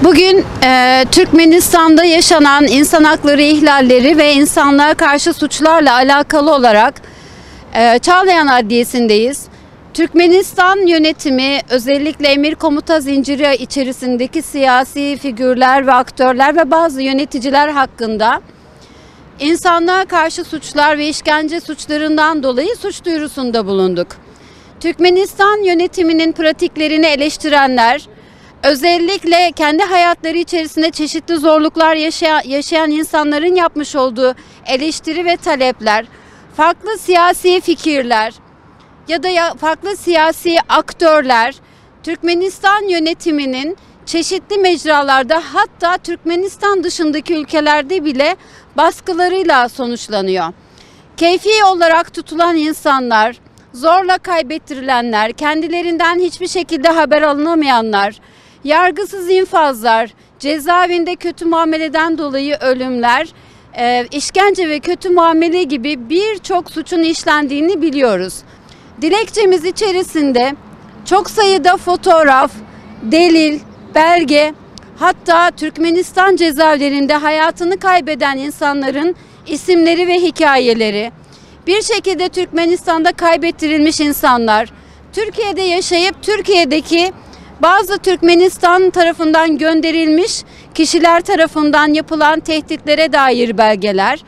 Bugün Türkmenistan'da yaşanan insan hakları ihlalleri ve insanlığa karşı suçlarla alakalı olarak Çağlayan Adliyesi'ndeyiz. Türkmenistan yönetimi özellikle emir komuta zinciri içerisindeki siyasi figürler ve aktörler ve bazı yöneticiler hakkında insanlığa karşı suçlar ve işkence suçlarından dolayı suç duyurusunda bulunduk. Türkmenistan yönetiminin pratiklerini eleştirenler, özellikle kendi hayatları içerisinde çeşitli zorluklar yaşayan insanların yapmış olduğu eleştiri ve talepler, farklı siyasi fikirler ya da farklı siyasi aktörler Türkmenistan yönetiminin çeşitli mecralarda, hatta Türkmenistan dışındaki ülkelerde bile baskılarıyla sonuçlanıyor. Keyfi olarak tutulan insanlar, zorla kaybettirilenler, kendilerinden hiçbir şekilde haber alınamayanlar, yargısız infazlar, cezaevinde kötü muameleden dolayı ölümler, işkence ve kötü muamele gibi birçok suçun işlendiğini biliyoruz. Dilekçemiz içerisinde çok sayıda fotoğraf, delil, belge, hatta Türkmenistan cezaevlerinde hayatını kaybeden insanların isimleri ve hikayeleri, bir şekilde Türkmenistan'da kaybettirilmiş insanlar, Türkiye'de yaşayıp Türkiye'deki bazı Türkmenistan tarafından gönderilmiş kişiler tarafından yapılan tehditlere dair belgeler,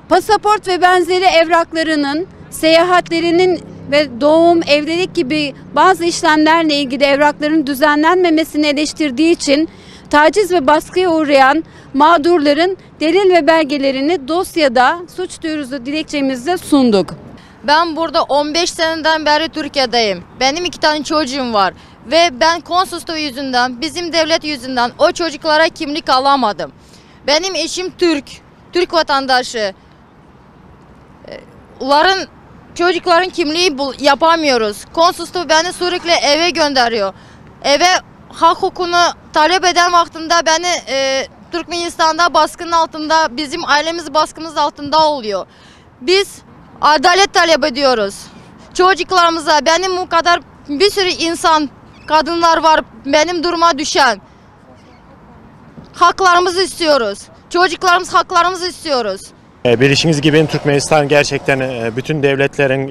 pasaport ve benzeri evraklarının, seyahatlerinin ve doğum, evlilik gibi bazı işlemlerle ilgili evrakların düzenlenmemesini eleştirdiği için taciz ve baskıya uğrayan mağdurların delil ve belgelerini dosyada suç duyurusu dilekçemizde sunduk. Ben burada 15 seneden beri Türkiye'deyim. Benim 2 tane çocuğum var. Ve ben konsolosluğu yüzünden, bizim devlet yüzünden o çocuklara kimlik alamadım. Benim eşim Türk vatandaşı. Çocukların kimliği yapamıyoruz. Konsolosluğu beni sürekli eve gönderiyor. Eve hak hukukunu talep eden vaktinde beni Türkmenistan'da baskının altında, bizim ailemiz baskımız altında oluyor. Biz adalet talep ediyoruz. Çocuklarımıza, benim bu kadar bir sürü insan, kadınlar var benim duruma düşen. Haklarımızı istiyoruz. Çocuklarımız haklarımızı istiyoruz. Bildiğiniz gibi Türkmenistan gerçekten bütün devletlerin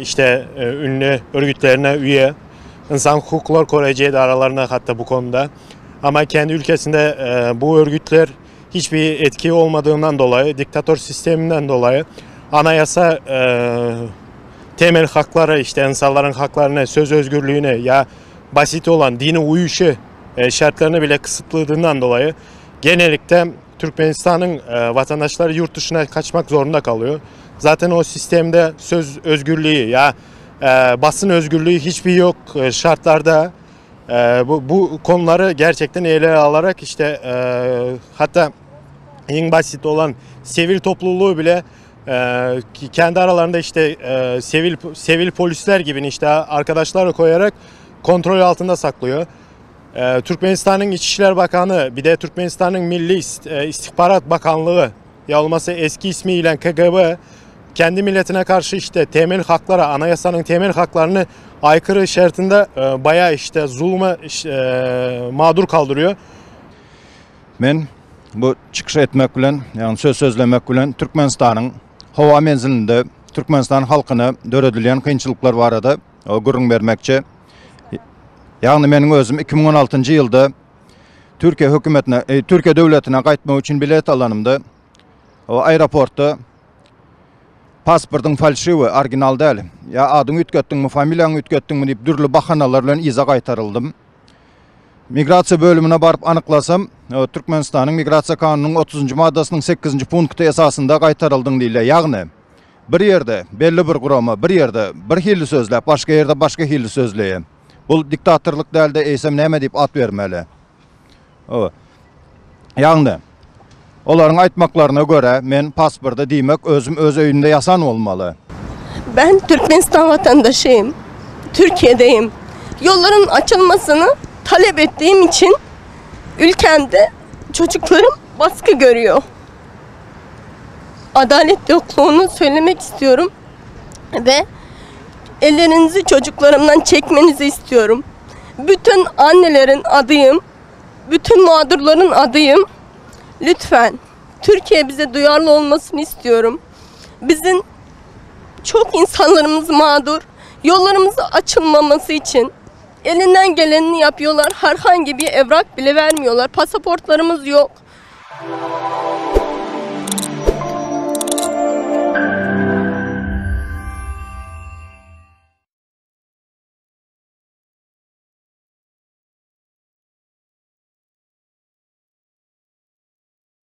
ünlü örgütlerine üye, insan hukukları koruyucu aralarında hatta bu konuda. Ama kendi ülkesinde bu örgütler hiçbir etki olmadığından dolayı, diktatör sisteminden dolayı anayasa temel hakları, insanların haklarını, söz özgürlüğüne ya basit olan dine uyuşu şartlarını bile kısıtladığından dolayı genellikle Türkmenistan'ın vatandaşları yurt dışına kaçmak zorunda kalıyor. Zaten o sistemde söz özgürlüğü ya basın özgürlüğü hiçbir yok şartlarda. Bu konuları gerçekten ele alarak hatta en basit olan sivil topluluğu bile kendi aralarında sivil polisler gibi arkadaşları koyarak kontrol altında saklıyor. Türkmenistan'ın İçişleri Bakanı, bir de Türkmenistan'ın Milli İstihbarat Bakanlığı ya olması eski ismiyle KGB kendi milletine karşı temel haklara, anayasanın temel haklarını aykırı şartında bayağı zulme mağdur kaldırıyor. Men bu çıkış etmek bilen, yani söz sözlemek bilen Türkmenistan'ın hava menzilinde Türkmenistan halkına döredilen kıyınçılıklar var adı, o gurrun vermekçe. Yani benim özüm 2016 yılda Türkiye hükümetine, Türkiye devletine qaytmak için bilet alanımda o aeroportta pasportun falşivi, orijinal değil. Ya adını ütköttün mü, familyanı ütköttün mü deyip dürlü bahanalarla iza qaytarıldım. Migrasiya bölümüne barıp anıklasam, Türkmenistan'ın Migrasiya Kanunu'nun 30. maddasının 8. punktu esasında qaytarıldın deyile. Yani bir yerde belli bir kurama, bir yerde bir hilli sözlep, başka yerde başka hilli sözleyem. Bu diktatörlük değil de eysem neme deyip at vermeli. Yani onların aytmaklarına göre men pasporta demek özüm öz öyünde yasan olmalı. Ben Türkmenistan vatandaşıyım. Türkiye'deyim. Yolların açılmasını talep ettiğim için ülkemde çocuklarım baskı görüyor. Adalet yokluğunu söylemek istiyorum ve ellerinizi çocuklarımdan çekmenizi istiyorum. Bütün annelerin adıyım. bütün mağdurların adıyım. Lütfen Türkiye bize duyarlı olmasını istiyorum. Bizim çok insanlarımız mağdur. Yollarımızın açılmaması için elinden gelenini yapıyorlar. Herhangi bir evrak bile vermiyorlar. Pasaportlarımız yok.